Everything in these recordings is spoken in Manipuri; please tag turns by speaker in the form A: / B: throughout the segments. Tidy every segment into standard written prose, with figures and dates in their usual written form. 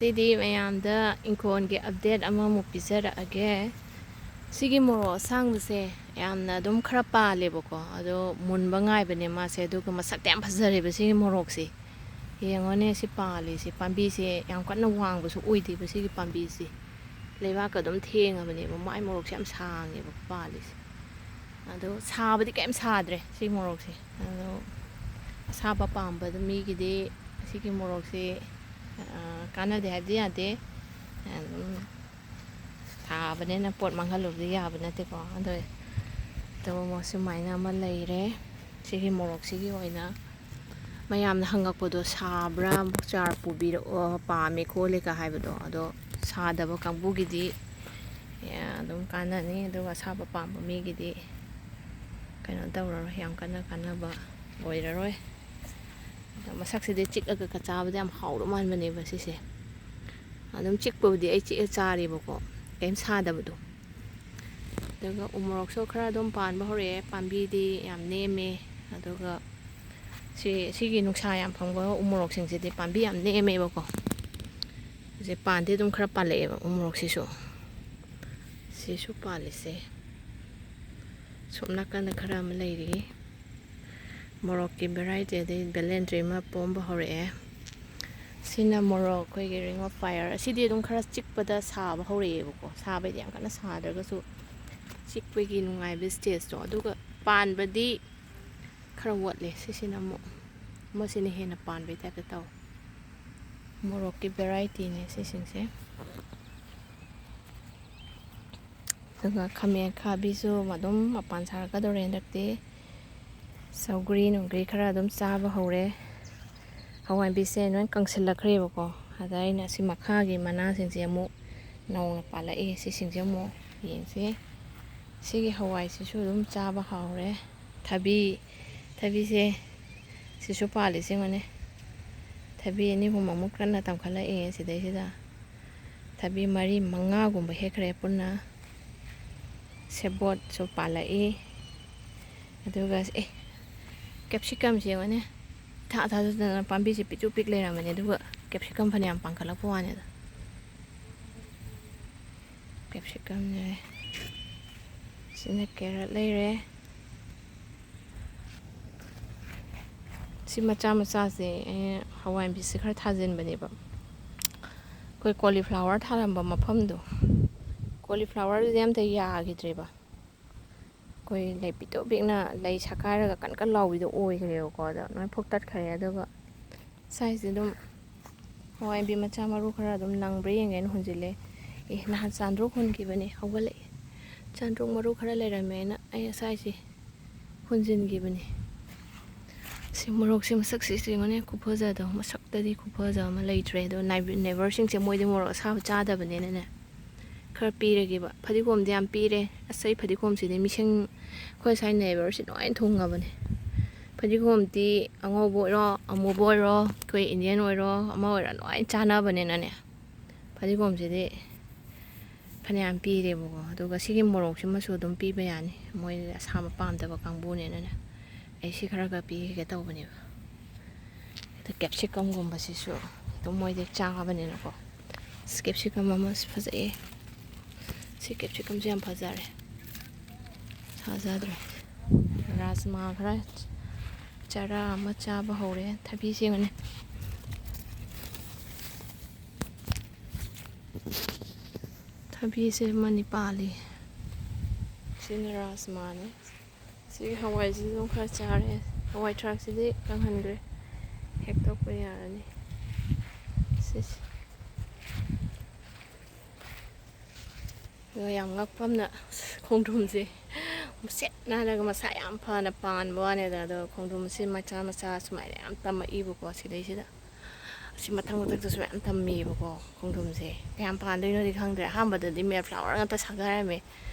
A: ꯁꯤꯗꯤ ꯃꯌꯥꯝꯗ ꯏꯪꯈꯣꯜꯒꯤ ꯑꯞꯗꯦꯠ ꯑꯃꯃꯨꯛ ꯄꯤꯖꯔꯛꯑꯒꯦ. ꯁꯤꯒꯤ ꯃꯣꯔꯣꯛ ꯑꯁꯥꯡꯕꯁꯦ ꯌꯥꯝꯅ ꯑꯗꯨꯝ ꯈꯔ ꯄꯥꯜꯂꯦꯕꯀꯣ. ꯑꯗꯣ ꯃꯨꯟꯕ ꯉꯥꯏꯕꯅꯦ ꯃꯥꯁꯦ. ꯑꯗꯨꯒ ꯃꯁꯛꯇ ꯌꯥꯝ ꯐꯖꯔꯦꯕ ꯁꯤꯒꯤ ꯃꯣꯔꯣꯛꯁꯦ. ꯌꯦꯡꯉꯣꯅꯦ ꯁꯤ ꯄꯥꯜꯂꯤꯁꯤ. ꯄꯥꯝꯕꯤꯁꯦ ꯌꯥꯝ ꯀꯟꯅ ꯋꯥꯡꯕꯁꯨ ꯑꯣꯏꯗꯦꯕ ꯁꯤꯒꯤ ꯄꯥꯝꯕꯤꯁꯤ. ꯂꯩꯕꯥꯛꯀ ꯑꯗꯨꯝ ꯊꯦꯡꯉꯕꯅꯦꯕ. ꯃꯥꯏ ꯃꯣꯔꯣꯛꯁꯦ ꯌꯥꯝ ꯁꯥꯡꯉꯦꯕ ꯄꯥꯜꯂꯤꯁꯦ. ꯑꯗꯣ ꯁꯥꯕꯗꯤ ꯀꯩꯝ ꯁꯥꯗ꯭ꯔꯦ ꯁꯤ ꯃꯣꯔꯣꯛꯁꯦ. ꯑꯗꯣ ꯑꯁꯥꯕ ꯄꯥꯝꯕꯗ ꯃꯤꯒꯤꯗꯤ ꯁꯤꯒꯤ ꯃꯣꯔꯣꯛꯁꯦ ꯀꯥꯟꯅꯗꯦ ꯍꯥꯏꯕꯗꯤ ꯌꯥꯗꯦ. ꯑꯗꯨꯝ ꯊꯥꯕꯅꯤꯅ ꯄꯣꯠ ꯃꯥꯡꯍꯜꯂꯨꯕꯗꯤ ꯌꯥꯕ ꯅꯠꯇꯦꯀꯣ. ꯑꯗꯣ ꯁꯨꯃꯥꯏꯅ ꯑꯃ ꯂꯩꯔꯦ. ꯁꯤꯒꯤ ꯃꯣꯔꯣꯛꯁꯤꯒꯤ ꯑꯣꯏꯅ ꯃꯌꯥꯝꯅ ꯍꯪꯉꯛꯄꯗꯣ ꯁꯥꯕ꯭ꯔꯥ ꯆꯥꯔ ꯄꯨꯕꯤꯔꯛꯑꯣ ꯄꯥꯝꯃꯦ ꯈꯣꯠꯂꯦꯒ ꯍꯥꯏꯕꯗꯣ. ꯑꯗꯣ ꯁꯥꯗꯕ ꯀꯥꯡꯕꯨꯒꯤꯗꯤ ꯑꯗꯨꯝ ꯀꯥꯟꯅꯅꯤ. ꯑꯗꯨꯒ ꯑꯁꯥꯕ ꯄꯥꯝꯕ ꯃꯤꯒꯤꯗꯤ ꯀꯩꯅꯣ ꯇꯧꯔꯔꯣꯏ, ꯌꯥꯝ ꯀꯟꯅ ꯀꯥꯟꯅꯕ ꯑꯣꯏꯔꯔꯣꯏ. ꯃꯁꯛꯁꯤꯗꯤ ꯆꯤꯛꯑꯒ ꯆꯥꯕꯗ ꯌꯥꯝ ꯍꯥꯎꯗꯧ ꯃꯥꯟꯕꯅꯦꯕ ꯁꯤꯁꯦ. ꯑꯗꯨꯝ ꯆꯤꯛꯄꯕꯨꯗꯤ ꯑꯩ ꯆꯤꯛꯑ ꯆꯥꯔꯦꯕꯀꯣ, ꯀꯩꯝ ꯁꯥꯗꯕꯗꯣ. ꯑꯗꯨꯒ ꯎꯃꯣꯔꯣꯛꯁꯨ ꯈꯔ ꯑꯗꯨꯝ ꯄꯥꯟꯕ ꯍꯧꯔꯛꯑꯦ. ꯄꯥꯝꯕꯤꯗꯤ ꯌꯥꯝ ꯅꯦꯝꯃꯦ. ꯑꯗꯨꯒ ꯁꯤꯒꯤ ꯅꯨꯡꯁꯥ ꯌꯥꯝ ꯐꯪꯕ ꯎꯃꯣꯔꯣꯛꯁꯤꯡꯁꯤꯗꯤ ꯄꯥꯝꯕꯤ ꯌꯥꯝ ꯅꯦꯝꯃꯦꯕꯀꯣ. ꯄꯥꯟꯗꯤ ꯑꯗꯨꯝ ꯈꯔ ꯄꯥꯜꯂꯛꯑꯦꯕ ꯎꯃꯣꯔꯣꯛꯁꯤꯁꯨ. ꯁꯤꯁꯨ ꯄꯥꯜꯂꯤꯁꯦ. ꯁꯣꯝ ꯅꯥꯀꯟꯗ ꯈꯔ ꯑꯃ ꯂꯩꯔꯤ. ꯃꯣꯔꯣꯛꯀꯤ ꯚꯦꯔꯥꯏꯇꯤ ꯑꯗꯩ ꯕꯦꯂꯦꯟꯗ꯭ꯔꯤ ꯑꯃ ꯄꯣꯝꯕ ꯍꯧꯔꯛꯑꯦ. ꯁꯤꯅ ꯃꯣꯔꯣꯛ ꯑꯩꯈꯣꯏꯒꯤ ꯔꯤꯡ ꯑꯣꯐ ꯐꯥꯏꯌꯔ. ꯑꯁꯤꯗꯤ ꯑꯗꯨꯝ ꯈꯔ ꯆꯤꯛꯄꯗ ꯁꯥꯕ ꯍꯧꯔꯛꯑꯦꯕꯀꯣ. ꯁꯥꯕꯩꯗꯤ ꯌꯥꯝ ꯀꯟꯅ ꯁꯥꯗ꯭ꯔꯒꯁꯨ ꯆꯤꯛꯄꯒꯤ ꯅꯨꯡꯉꯥꯏꯕ ꯁ꯭ꯇꯦꯖꯇꯣ. ꯑꯗꯨꯒ ꯄꯥꯟꯕꯗꯤ ꯈꯔ ꯋꯥꯠꯂꯦ. ꯁꯤꯁꯤꯅ ꯑꯃꯨꯛ ꯃꯁꯤꯅ ꯍꯦꯟꯅ ꯄꯥꯟꯕꯩ ꯇꯥꯏꯞꯇ ꯇꯧꯋꯦ. ꯃꯣꯔꯣꯛꯀꯤ ꯚꯦꯔꯥꯏꯇꯤꯅꯦ ꯁꯤꯁꯤꯡꯁꯦ. ꯑꯗꯨꯒ ꯈꯥꯃꯦꯟ ꯑꯈꯥꯕꯤꯁꯨ ꯑꯗꯨꯝ ꯃꯄꯥꯟ ꯁꯥꯔꯛꯀꯗꯧꯔꯦ ꯍꯟꯗꯛꯇꯤ. ꯁꯧꯒ꯭ꯔꯤ ꯅꯨꯡꯒ꯭ꯔꯤ ꯈꯔ ꯑꯗꯨꯝ ꯆꯥꯕ ꯍꯧꯔꯦ. ꯍꯋꯥꯏꯕꯤꯁꯦ ꯂꯣꯏ ꯀꯪꯁꯤꯜꯂꯛꯈ꯭ꯔꯦꯕꯀꯣ. ꯑꯗ ꯑꯩꯅ ꯑꯁꯤ ꯃꯈꯥꯒꯤ ꯃꯅꯥꯁꯤꯡꯁꯦ ꯑꯃꯨꯛ ꯅꯧꯅ ꯄꯥꯜꯂꯛꯏ. ꯁꯤꯁꯤꯡꯁꯦ ꯑꯃꯨꯛ ꯌꯦꯡꯁꯤ. ꯁꯤꯒꯤ ꯍꯋꯥꯏꯁꯤꯁꯨ ꯑꯗꯨꯝ ꯆꯥꯕ ꯍꯥꯎꯔꯦ. ꯊꯕꯤꯁꯦ ꯁꯤꯁꯨ ꯄꯥꯜꯂꯤꯁꯦ ꯌꯦꯡꯉꯣꯅꯦ. ꯊꯕꯤ ꯑꯅꯤ ꯑꯍꯨꯝ ꯑꯃꯨꯛ ꯀꯟꯅ ꯇꯝꯈꯠꯂꯛꯑꯦ ꯁꯤꯗꯩꯁꯤꯗ. ꯊꯕꯤ 4, 5ꯒꯨꯝꯕ ꯍꯦꯛꯈ꯭ꯔꯦ ꯄꯨꯟꯅ. ꯁꯦꯕꯣꯠꯁꯨ ꯄꯥꯜꯂꯛꯏ. ꯑꯗꯨꯒ ꯀꯦꯞꯁꯤꯀꯝꯁꯦ ꯌꯦꯡꯉꯣꯅꯦ. ꯏꯊꯥ ꯊꯥꯖꯗꯅ ꯄꯥꯝꯕꯤꯁꯦ ꯄꯤꯛꯇ꯭ꯔꯨ ꯄꯤꯛ ꯂꯩꯔꯝꯕꯅꯦ. ꯑꯗꯨꯒ ꯀꯦꯞꯁꯤꯀꯝ ꯐꯅꯌꯥꯝ ꯄꯥꯟꯈꯠꯂꯛꯄ ꯋꯥꯅꯤꯗ. ꯀꯦꯞꯁꯤꯀꯝꯅꯦ. ꯁꯤꯅ ꯀꯦꯔꯠ ꯂꯩꯔꯦ. ꯁꯤ ꯃꯆꯥ ꯃꯆꯥꯁꯦ ꯑꯩꯅ ꯍꯋꯥꯏꯕꯤꯁꯦ ꯈꯔ ꯊꯥꯖꯤꯟꯕꯅꯦꯕ. ꯑꯩꯈꯣꯏ ꯀꯣꯂꯤꯐ꯭ꯂꯥꯋꯔ ꯊꯥꯔꯝꯕ ꯃꯐꯝꯗꯣ, ꯀꯣꯂꯤꯐ꯭ꯂꯥꯋꯔꯗꯨꯗꯤ ꯑꯝꯇ ꯌꯥꯈꯤꯗ꯭ꯔꯦꯕ. ꯑꯩꯈꯣꯏ ꯂꯩ ꯄꯤꯛꯇꯨ ꯄꯤꯛꯅ ꯂꯩ ꯁꯥꯠꯀꯥꯏꯔꯒ ꯀꯟ ꯀꯟ ꯂꯥꯎꯕꯤꯗꯣ ꯑꯣꯏꯈ꯭ꯔꯦꯕꯀꯣ. ꯑꯗ ꯂꯣꯏ ꯐꯨꯛꯇꯠꯈ꯭ꯔꯦ. ꯑꯗꯨꯒ ꯁꯥꯏꯁꯦ ꯑꯗꯨꯝ ꯍꯋꯥꯏꯕꯤ ꯃꯆꯥ ꯃꯔꯨ ꯈꯔ ꯑꯗꯨꯝ ꯅꯪꯕ꯭ꯔꯥ ꯌꯦꯡꯒꯦꯅ ꯍꯨꯟꯖꯤꯜꯂꯦ. ꯅꯍꯥꯟ ꯆꯥꯟꯗ꯭ꯔꯣꯛ ꯍꯨꯟꯈꯤꯕꯅꯦ, ꯍꯧꯒꯠꯂꯛꯑꯦ. ꯆꯥꯟꯗ꯭ꯔꯣꯛ ꯃꯔꯨ ꯈꯔ ꯂꯩꯔꯝꯃꯦꯅ ꯑꯩ ꯉꯁꯥꯏꯁꯦ ꯍꯨꯟꯖꯤꯟꯈꯤꯕꯅꯦ. ꯁꯤ ꯃꯣꯔꯣꯛꯁꯦ ꯃꯁꯛꯁꯤꯁꯨ ꯌꯦꯡꯉꯣꯅꯦ ꯈꯨꯐꯖꯗꯣ. ꯃꯁꯛꯇꯗꯤ ꯈꯨꯐꯖ ꯑꯃ ꯂꯩꯇ꯭ꯔꯦ. ꯑꯗꯣ ꯅꯦꯕꯔꯁꯤꯡꯁꯦ ꯃꯣꯏꯗꯤ ꯃꯣꯔꯣꯛ ꯑꯁꯥꯕ ꯆꯥꯗꯕꯅꯤꯅꯅꯦ ꯈꯔ ꯄꯤꯔꯒꯦꯕ. ꯐꯗꯤꯒꯣꯝꯗꯤ ꯌꯥꯝ ꯄꯤꯔꯦ. ꯑꯁ ꯑꯩ ꯐꯗꯤꯒꯣꯝꯁꯤꯗꯤ ꯃꯤꯁꯤꯡ ꯑꯩꯈꯣꯏ ꯁ꯭ꯋꯥꯏ ꯅꯦꯕꯔꯁꯤ ꯂꯣꯏ ꯊꯨꯡꯉꯕꯅꯦ. ꯐꯗꯤꯒꯣꯝꯗꯤ ꯑꯉꯧꯕ ꯑꯣꯏꯔꯣ ꯑꯃꯨꯕ ꯑꯣꯏꯔꯣ ꯑꯩꯈꯣই ꯏꯟꯗꯤꯌꯟ ꯑꯣꯏꯔꯣ ꯑꯃ ꯑꯣꯏꯔꯣ ꯂꯣꯏ ꯆꯥꯅꯕꯅꯤꯅꯅꯦ ꯐꯗꯤꯒꯣꯝꯁꯤꯗꯤ ꯐꯅꯌꯥꯝ ꯄꯤꯔꯦꯕꯀꯣ. ꯑꯗꯨꯒ ꯁꯤꯒꯤ ꯃꯣꯔꯣꯛꯁꯤꯃꯁꯨ ꯑꯗꯨꯝ ꯄꯤꯕ ꯌꯥꯅꯤ. ꯃꯣꯏ ꯑꯁꯥꯕ ꯄꯥꯝꯗꯕ ꯀꯥꯡꯕꯨꯅꯤꯅꯅꯦ ꯑꯩ ꯁꯤ ꯈꯔꯒ ꯄꯤꯒꯦ ꯇꯧꯕꯅꯦꯕ. ꯑꯗ ꯀꯦꯞꯁꯤꯀꯝꯒꯨꯝꯕꯁꯤꯁꯨ ꯑꯗꯨꯝ ꯃꯣꯏꯗꯤ ꯆꯥꯕꯅꯤꯅꯀꯣ. ꯀꯦꯞꯁꯤꯀꯝ ꯑꯃ ꯐꯖꯩꯌꯦ. ꯁꯤ ꯀꯦꯞꯁꯤꯀꯝꯁꯦ ꯌꯥꯝ ꯐꯖꯔꯦ. ꯊꯥꯖꯗ꯭ꯔꯦ. ꯔꯥꯖꯃꯥ ꯈꯔ ꯆꯔꯥ ꯑꯃ ꯆꯥꯕ ꯍꯧꯔꯦ. ꯊꯕꯤꯁꯦ ꯌꯦꯡꯉꯣꯅꯦ. ꯊꯕꯤꯁꯦ ꯑꯃꯅꯤ ꯄꯥꯜꯂꯤ. ꯁꯤꯅ ꯔꯥꯖꯃꯥꯅꯦ. ꯁꯤꯒꯤ ꯍꯋꯥꯏꯁꯤꯁꯨ ꯑꯗꯨꯝ ꯈꯔ ꯆꯥꯔꯦ. ꯍꯋꯥꯏ ꯊꯔꯥꯛꯁꯤꯗꯤ ꯀꯪꯍꯟꯈ꯭ꯔꯦ. ꯍꯦꯛꯇꯣꯛꯄ ꯌꯥꯔꯅꯤ. ꯁꯤꯁꯦ. ꯑꯗꯨꯒ ꯌꯥꯝ ꯉꯛꯄ ꯑꯃꯅ ꯈꯣꯡꯗ꯭ꯔꯨꯝꯁꯦ ꯁꯦꯠ ꯅꯥꯜꯂꯒ ꯃꯁꯥ ꯌꯥꯝ ꯐꯅ ꯄꯥꯟꯕ ꯋꯥꯅꯤꯗ. ꯑꯗꯣ ꯈꯣꯡꯗ꯭ꯔꯨꯝꯁꯤ ꯃꯆꯥ ꯃꯆꯥ ꯁꯨꯃꯥꯏꯅ ꯌꯥꯝ ꯇꯝꯃꯛꯏꯕꯀꯣ ꯁꯤꯗꯩꯁꯤꯗ. ꯑꯁꯤ ꯃꯊꯪ ꯃꯊꯛꯇꯁꯨ ꯌꯥꯝ ꯇꯝꯃꯤꯕꯀꯣ ꯈꯣꯡꯗ꯭ꯔꯨꯝꯁꯦ. ꯀꯌꯥꯝ ꯄꯥꯟꯗꯣꯏꯅꯣꯗꯤ ꯈꯪꯗ꯭ꯔꯦ. ꯑꯍꯥꯟꯕꯗꯗꯤ ꯃꯦꯜ ꯐ꯭ꯂꯥꯋꯔ ꯉꯥꯛꯇ ꯁꯥꯒꯥꯏꯔꯝꯃꯦ.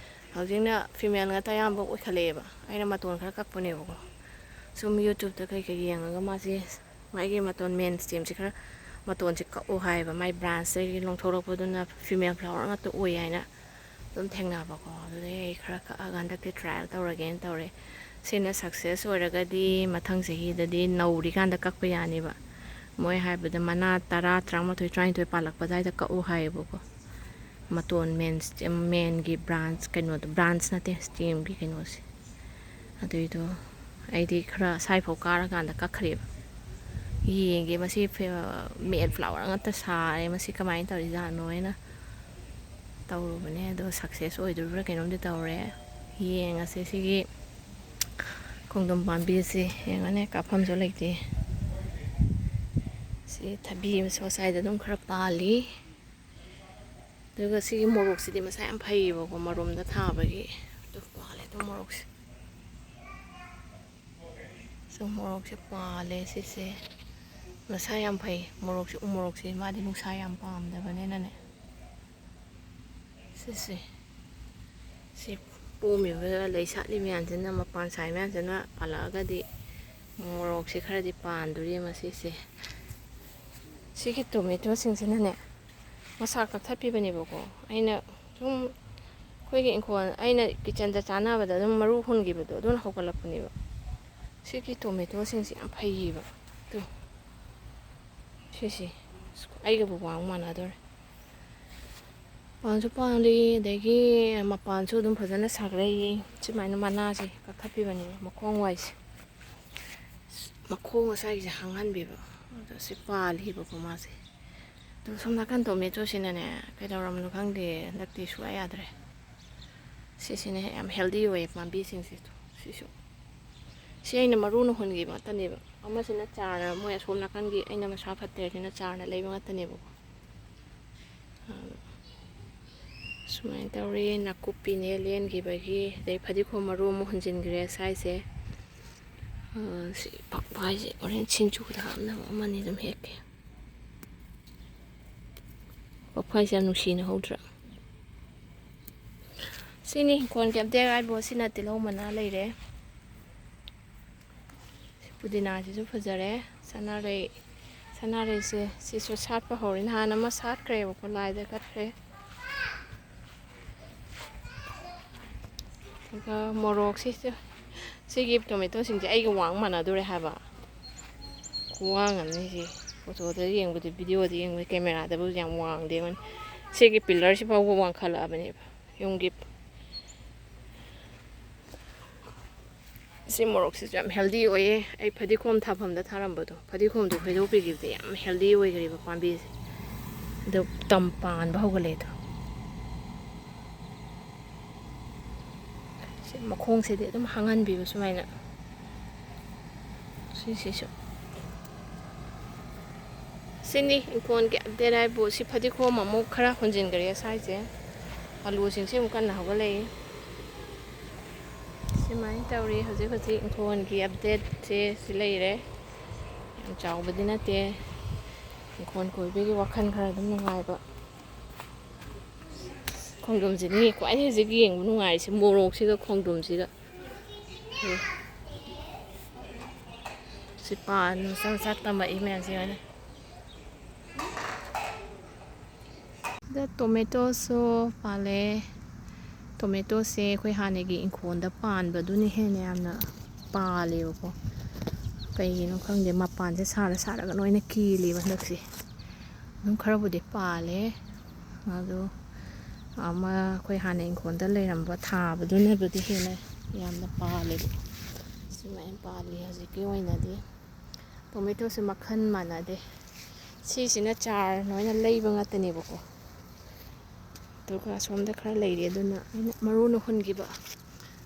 A: ꯍꯧꯖꯤꯛꯅ ꯐꯤꯃꯦꯜ ꯉꯥꯛꯇ ꯑꯌꯥꯝꯕ ꯑꯣꯏꯈꯠꯂꯛꯑꯦꯕ. ꯑꯩꯅ ꯃꯇꯣꯟ ꯈꯔ ꯀꯛꯄꯅꯦꯕꯀꯣ. ꯁꯨꯝ ꯌꯨꯇ꯭ꯌꯨꯕꯇ ꯀꯩꯀꯩ ꯌꯦꯡꯉꯒ ꯃꯥꯁꯦ ꯃꯥꯒꯤ ꯃꯇꯣꯟ ꯃꯦꯟ ꯁ꯭ꯇꯦꯝꯁꯦ ꯈꯔ ꯃꯇꯣꯟꯁꯦ ꯀꯛꯑꯣ ꯍꯥꯏꯌꯦꯕ. ꯃꯥꯏ ꯕ꯭ꯔꯥꯟꯁꯇꯒꯤ ꯂꯣꯡꯊꯣꯔꯛꯄꯗꯨꯅ ꯐꯤꯃꯦꯜ ꯐ꯭ꯂꯥꯋꯔ ꯉꯥꯛꯇ ꯑꯣꯏ ꯍꯥꯏꯅ ꯑꯗꯨꯝ ꯊꯦꯡꯅꯕꯀꯣ. ꯑꯗꯨꯗꯩ ꯑꯩ ꯈꯔ ꯀꯛꯑꯒ ꯍꯟꯗꯛꯇꯤ ꯇ꯭ꯔꯥꯏꯌꯦꯜ ꯇꯧꯔꯒꯦꯅ ꯇꯧꯔꯦ. ꯁꯤꯅ ꯁꯛꯁꯦꯁ ꯑꯣꯏꯔꯒꯗꯤ ꯃꯊꯪ ꯆꯍꯤꯗꯗꯤ ꯅꯧꯔꯤꯀꯥꯟꯗ ꯀꯛꯄ ꯌꯥꯅꯦꯕ. ꯃꯣꯏ ꯍꯥꯏꯕꯗ ꯃꯅꯥ 10 11 12 ꯄꯥꯜꯂꯛꯄ ꯑꯗꯥꯏꯗ ꯀꯛꯎ ꯍꯥꯏꯌꯦꯕꯀꯣ ꯃꯇꯣꯟ ꯃꯦꯟꯒꯤ ꯕ꯭ꯔꯥꯟꯁ ꯀꯩꯅꯣꯗꯣ ꯕ꯭ꯔꯥꯟꯁ ꯅꯠꯇꯦ ꯁ꯭ꯇꯦꯝꯒꯤ ꯀꯩꯅꯣꯁꯦ ꯑꯗꯨꯏꯗꯣ ꯑꯩꯗꯤ ꯈꯔ ꯁꯥꯏꯐꯥꯎ ꯀꯥꯔꯀꯥꯟꯗ ꯀꯛꯈ꯭ꯔꯦꯕ ꯌꯦꯡꯒꯦ ꯃꯁꯤ ꯃꯦꯠ ꯐ꯭ꯂꯥꯋꯔ ꯉꯥꯛꯇ ꯁꯥꯔꯦ ꯃꯁꯤ ꯀꯃꯥꯏꯅ ꯇꯧꯔꯤꯖꯥꯠꯅꯣ ꯍꯥꯏꯅ ꯇꯧꯔꯨꯕꯅꯦ ꯑꯗꯣ ꯁꯛꯁꯦꯁ ꯑꯣꯏꯗꯣꯔꯤꯕ꯭ꯔꯥ ꯀꯩꯅꯣꯝꯗꯤ ꯇꯧꯔꯦ ꯌꯦꯡꯉꯁꯦ ꯁꯤꯒꯤ ꯈꯣꯡꯗ꯭ꯔꯨꯝ ꯄꯥꯝꯕꯤꯁꯦ ꯌꯦꯡꯉꯣꯅꯦ ꯀꯥꯞꯐꯝꯁꯨ ꯂꯩꯇꯦ ꯁꯤ ꯊꯕꯤ ꯑꯃꯁꯨ ꯁ꯭ꯋꯥꯏꯗ ꯑꯗꯨꯝ ꯈꯔ ꯄꯥꯜꯂꯤ ꯑꯗꯨꯒ ꯁꯤꯒꯤ ꯃꯣꯔꯣꯛꯁꯤꯗꯤ ꯃꯁꯥ ꯌꯥꯝ ꯐꯩꯌꯦꯕꯀꯣ ꯃꯔꯨꯝꯗ ꯊꯥꯕꯒꯤ ꯑꯗꯨ ꯄꯥꯜꯂꯦ ꯑꯗꯨ ꯃꯣꯔꯣꯛꯁꯦ ꯁꯨꯝ ꯃꯣꯔꯣꯛꯁꯦ ꯄꯥꯜꯂꯦ ꯁꯤꯁꯦ ꯃꯁꯥ ꯌꯥꯝ ꯐꯩ ꯃꯣꯔꯣꯛꯁꯦ ꯎ ꯃꯣꯔꯣꯛꯁꯦ ꯃꯥꯗꯤ ꯅꯨꯡꯁꯥ ꯌꯥꯝ ꯄꯥꯝꯗꯕꯅꯤꯅꯅꯦ ꯁꯤꯁꯦ ꯁꯤ ꯄꯣꯝꯃꯤꯕ ꯂꯩ ꯁꯥꯠꯂꯤ ꯃꯌꯥꯝꯁꯤꯅ ꯃꯄꯥꯟ ꯁꯥꯏ ꯃꯌꯥꯝꯁꯤꯅ ꯄꯥꯜꯂꯛꯑꯒꯗꯤ ꯃꯣꯔꯣꯛꯁꯦ ꯈꯔꯗꯤ ꯄꯥꯟꯗꯣꯔꯤ ꯃꯁꯤꯁꯦ ꯁꯤꯒꯤ ꯇꯣꯃꯦꯇꯣꯁꯤꯡꯁꯤꯅꯅꯦ ꯃꯁꯥ ꯀꯛꯊꯠꯄꯤꯕꯅꯦꯕꯀꯣ ꯑꯩꯅ ꯁꯨꯝ ꯑꯩꯈꯣꯏꯒꯤ ꯏꯪꯈꯣꯜ ꯑꯩꯅ ꯀꯤꯠꯆꯟꯗ ꯆꯥꯅꯕꯗ ꯑꯗꯨꯝ ꯃꯔꯨ ꯍꯨꯟꯈꯤꯕꯗꯣ ꯑꯗꯨꯅ ꯍꯧꯒꯠꯂꯛꯄꯅꯦꯕ ꯁꯤꯒꯤ ꯇꯣꯃꯦꯇꯣꯁꯤꯡꯁꯦ ꯌꯥꯝ ꯐꯩꯌꯦꯕ ꯑꯗꯨ ꯁꯤꯁꯦ ꯑꯩꯒꯕꯨ ꯋꯥꯡ ꯃꯥꯟꯅꯗꯣꯔꯦ ꯄꯥꯟꯁꯨ ꯄꯥꯜꯂꯤ ꯑꯗꯒꯤ ꯃꯄꯥꯟꯁꯨ ꯑꯗꯨꯝ ꯐꯖꯅ ꯁꯥꯒꯠꯂꯛꯏ ꯁꯨꯃꯥꯏꯅ ꯃꯅꯥꯁꯦ ꯀꯛꯊꯠꯄꯤꯕꯅꯦꯕ ꯃꯈꯣꯡ ꯋꯥꯏꯁꯦ ꯃꯈꯣꯡ ꯉꯁꯥꯏꯒꯤꯁꯦ ꯍꯥꯡꯍꯟꯕꯤꯕ ꯑꯗꯣ ꯁꯤ ꯄꯥꯜꯂꯤꯕꯀꯣ ꯃꯥꯁꯦ ꯑꯗꯣ ꯁꯣꯝ ꯅꯥꯀꯟ ꯇꯣꯃꯦꯇꯣꯁꯤꯅꯅꯦ ꯀꯩꯗꯧꯔꯝꯅꯣ ꯈꯪꯗꯦ ꯍꯟꯗꯛꯇꯤ ꯁꯨꯡꯌꯥ ꯌꯥꯗ꯭ꯔꯦ ꯁꯤꯁꯤꯅ ꯌꯥꯝ ꯍꯦꯜꯗꯤ ꯑꯣꯏꯌꯦ ꯄꯥꯝꯕꯤꯁꯤꯡꯁꯦ ꯁꯤꯁꯨ ꯁꯤ ꯑꯩꯅ ꯃꯔꯨꯅ ꯍꯨꯟꯈꯤꯕ ꯉꯥꯛꯇꯅꯦꯕ ꯑꯃꯁꯤꯅ ꯆꯥꯔ ꯃꯣꯏ ꯑꯁꯣꯝ ꯅꯥꯀꯟꯒꯤ ꯑꯩꯅ ꯃꯁꯥ ꯐꯠꯇꯦ ꯁꯤꯅ ꯆꯥꯔꯅ ꯂꯩꯕ ꯉꯥꯛꯇꯅꯦꯕꯀꯣ ꯁꯨꯃꯥꯏꯅ ꯇꯧꯔꯤ ꯅꯥꯀꯨꯞꯄꯤꯅꯦ ꯂꯦꯟꯈꯤꯕꯒꯤ ꯑꯗꯩ ꯐꯗꯤꯒꯣꯝ ꯃꯔꯨ ꯑꯃꯨꯛ ꯍꯨꯟꯖꯤꯟꯈ꯭ꯔꯦ ꯁꯥꯏꯁꯦ ꯁꯤ ꯄꯛꯄꯥꯏꯁꯦ ꯍꯣꯔꯦꯟ ꯁꯤꯡꯖꯨꯗ ꯍꯥꯞꯅꯕ ꯑꯃꯅꯤ ꯑꯗꯨꯝ ꯍꯦꯛꯀꯦ ꯄꯛꯐꯥꯏꯁꯦ ꯌꯥꯝ ꯅꯨꯡꯁꯤꯅ ꯍꯧꯗ꯭ꯔꯥ ꯁꯤꯅꯤ ꯏꯪꯈꯣꯜꯒꯤ ꯑꯞꯗꯦꯠ ꯍꯥꯏꯕꯨ ꯁꯤꯅ ꯇꯤꯜꯍꯧ ꯃꯅꯥ ꯂꯩꯔꯦ ꯄꯨꯗꯤꯅꯥꯁꯤꯁꯨ ꯐꯖꯔꯦ ꯁꯅꯥꯔꯩꯁꯦ ꯁꯤꯁꯨ ꯁꯥꯠꯄ ꯍꯧꯔꯦ ꯅꯍꯥꯟ ꯑꯃ ꯁꯥꯠꯈ꯭ꯔꯦꯕꯀꯣ ꯂꯥꯏꯗ ꯀꯠꯈ꯭ꯔꯦ ꯑꯗꯨꯒ ꯃꯣꯔꯣꯛꯁꯤꯁꯨ ꯁꯤꯒꯤ ꯇꯣꯃꯦꯇꯣꯁꯤꯡꯁꯦ ꯑꯩꯒ ꯋꯥꯡ ꯃꯥꯟꯅꯗꯣꯔꯦ ꯍꯥꯏꯕ ꯈꯨꯋꯥꯡ ꯑꯃꯅꯤ ꯁꯤ ꯐꯣꯇꯣꯗ ꯌꯦꯡꯕꯗ ꯚꯤꯗꯤꯑꯣꯗ ꯌꯦꯡꯕꯗ ꯀꯦꯃꯦꯔꯥꯗꯕꯨ ꯌꯥꯝ ꯋꯥꯡꯗꯦ ꯁꯤꯒꯤ ꯄꯤꯂꯔꯁꯤ ꯐꯥꯎꯕ ꯋꯥꯡꯈꯠꯂꯛꯑꯕꯅꯦꯕ ꯌꯨꯝꯒꯤ ꯁꯤ ꯃꯣꯔꯣꯛꯁꯤꯁꯨ ꯌꯥꯝ ꯍꯦꯜꯗꯤ ꯑꯣꯏꯌꯦ ꯑꯩ ꯐꯗꯤꯒꯣꯝ ꯊꯥꯐꯝꯗ ꯊꯥꯔꯝꯕꯗꯣ ꯐꯗꯤꯒꯣꯝꯗꯣ ꯐꯣꯏꯗꯣꯛꯄꯤꯈꯤꯕꯗ ꯌꯥꯝ ꯍꯦꯜꯗꯤ ꯑꯣꯏꯈ꯭ꯔꯦꯕ ꯄꯥꯝꯕꯤꯁꯦ ꯑꯗꯣ ꯄꯥꯟꯕ ꯍꯧꯒꯠꯂꯛꯑꯦ ꯁꯤ ꯃꯈꯣꯡꯁꯤꯗꯤ ꯑꯗꯨꯝ ꯍꯥꯡꯍꯟꯕꯤꯕ ꯁꯨꯃꯥꯏꯅ ꯁꯤꯁꯤꯁꯨ ꯁꯤꯅꯤ ꯏꯪꯈꯣꯜꯒꯤ ꯑꯞꯗꯦꯠ ꯍꯥꯏꯕꯨ ꯁꯤ ꯐꯗꯤꯒꯣꯝ ꯑꯃꯨꯛ ꯈꯔ ꯍꯨꯟꯖꯤꯟꯈ꯭ꯔꯦ ꯁꯥꯏꯁꯦ ꯑꯂꯨꯁꯤꯡꯁꯦ ꯑꯃꯨꯛ ꯀꯟꯅ ꯍꯧꯒꯠꯂꯛꯏ ꯁꯨꯃꯥꯏꯅ ꯇꯧꯔꯤ ꯍꯧꯖꯤꯛ ꯏꯪꯈꯣꯜꯒꯤ ꯑꯞꯗꯦꯠꯁꯦ ꯁꯤ ꯂꯩꯔꯦ ꯌꯥꯝ ꯆꯥꯎꯕꯗꯤ ꯅꯠꯇꯦ ꯏꯪꯈꯣꯜ ꯀꯣꯏꯕꯒꯤ ꯋꯥꯈꯜ ꯈꯔ ꯑꯗꯨꯝ ꯅꯨꯡꯉꯥꯏꯕ ꯈꯣꯡꯗ꯭ꯔꯨꯝꯁꯤꯅꯤ ꯈ꯭ꯋꯥꯏꯗꯒꯤ ꯍꯧꯖꯤꯛ ꯌꯦꯡꯕ ꯅꯨꯡꯉꯥꯏꯔꯤꯁꯦ ꯃꯣꯔꯣꯛꯁꯤꯒ ꯈꯣꯡꯗ꯭ꯔꯨꯝꯁꯤꯒ ꯁꯤ ꯄꯥꯟ ꯃꯆꯥ ꯃꯆꯥ ꯇꯝꯃꯛꯏ ꯃꯌꯥꯝꯁꯦ ꯌꯦꯡꯉꯣꯅꯦ ꯑꯗ ꯇꯣꯃꯦꯇꯣꯁꯨ ꯄꯥꯜꯂꯦ ꯇꯣꯃꯦꯇꯣꯁꯦ ꯑꯩꯈꯣꯏ ꯍꯥꯟꯅꯒꯤ ꯏꯪꯈꯣꯜꯗ ꯄꯥꯟꯕꯗꯨꯅ ꯍꯦꯟꯅ ꯌꯥꯝꯅ ꯄꯥꯜꯂꯦꯕꯀꯣ ꯀꯩꯒꯤꯅꯣ ꯈꯪꯗꯦ ꯃꯄꯥꯟꯁꯦ ꯁꯥꯔꯒ ꯂꯣꯏꯅ ꯀꯦꯜꯂꯦꯕ ꯍꯟꯗꯛꯁꯦ ꯑꯗꯨꯝ ꯈꯔꯕꯨꯗꯤ ꯄꯥꯜꯂꯦ ꯑꯗꯣ ꯑꯃ ꯑꯩꯈꯣꯏ ꯍꯥꯟꯅ ꯏꯪꯈꯣꯜꯗ ꯂꯩꯔꯝꯕ ꯊꯥꯕꯗꯨꯅꯕꯨꯗꯤ ꯍꯦꯟꯅ ꯌꯥꯝꯅ ꯄꯥꯜꯂꯦꯕ ꯁꯨꯃꯥꯏꯅ ꯄꯥꯜꯂꯤ ꯍꯧꯖꯤꯛꯀꯤ ꯑꯣꯏꯅꯗꯤ ꯇꯣꯃꯦꯇꯣꯁꯦ ꯃꯈꯜ ꯃꯥꯟꯅꯗꯦ ꯁꯤꯁꯤꯅ ꯆꯥꯔ ꯂꯣꯏꯅ ꯂꯩꯕ ꯉꯥꯛꯇꯅꯦꯕꯀꯣ ꯑꯗꯨꯒ ꯑꯁꯣꯝꯗ ꯈꯔ ꯂꯩꯔꯤ ꯑꯗꯨꯅ ꯑꯩꯅ ꯃꯔꯨꯅ ꯍꯨꯟꯈꯤꯕ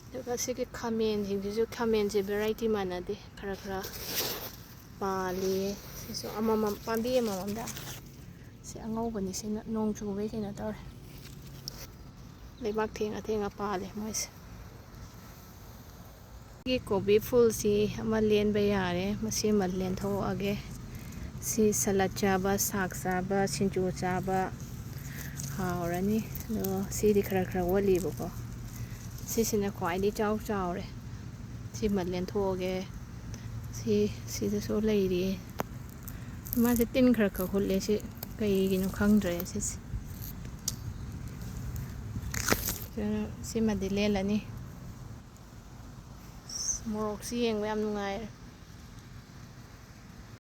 A: ꯑꯗꯨꯒ ꯁꯤꯒꯤ ꯈꯥꯃꯦꯟꯁꯤꯡꯁꯤꯁꯨ ꯈꯥꯃꯦꯟꯁꯦ ꯚꯦꯔꯥꯏꯇꯤ ꯃꯥꯟꯅꯗꯦ ꯈꯔ ꯄꯥꯜꯂꯤꯌꯦ ꯁꯤꯁꯨ ꯑꯃꯃꯝ ꯄꯥꯝꯕꯤ ꯑꯃꯃꯝꯗ ꯁꯤ ꯑꯉꯧꯕꯅꯤ ꯁꯤꯅ ꯅꯣꯡ ꯆꯨꯕꯩ ꯀꯩꯅꯣ ꯇꯧꯔꯦ ꯂꯩꯕꯥꯛ ꯊꯦꯡꯉ ꯄꯥꯜꯂꯦ ꯃꯣꯏꯁꯦ ꯁꯤꯒꯤ ꯀꯣꯕꯤ ꯐꯨꯜꯁꯤ ꯑꯃ ꯂꯦꯟꯕ ꯌꯥꯔꯦ ꯃꯁꯤꯃ ꯂꯦꯟꯊꯣꯛꯑꯒꯦ ꯁꯤ ꯁꯂꯠ ꯆꯥꯕ ꯁꯥꯛ ꯆꯥꯕ ꯁꯤꯡꯖꯨ ꯆꯥꯕ ꯍꯥꯎꯔꯅꯤ ꯑꯗꯣ ꯁꯤꯗꯤ ꯈꯔ ꯋꯥꯠꯂꯤꯕꯀꯣ ꯁꯤꯁꯤꯅ ꯈ꯭ꯋꯥꯏꯗꯒꯤ ꯆꯥꯎꯔꯦ ꯁꯤꯃ ꯂꯦꯟꯊꯣꯛꯑꯒꯦ ꯁꯤꯗꯁꯨ ꯂꯩꯔꯤ ꯃꯥꯁꯦ ꯇꯤꯟ ꯈꯔ ꯍꯨꯠꯂꯦ ꯁꯤ ꯀꯩꯒꯤꯅꯣ ꯈꯪꯗ꯭ꯔꯦ ꯁꯤꯁꯦ ꯁꯤꯃꯗꯤ ꯂꯦꯜꯂꯅꯤ ꯃꯣꯔꯣꯛꯁꯤ ꯌꯦꯡꯕ ꯌꯥꯝ ꯅꯨꯡꯉꯥꯏꯔꯦ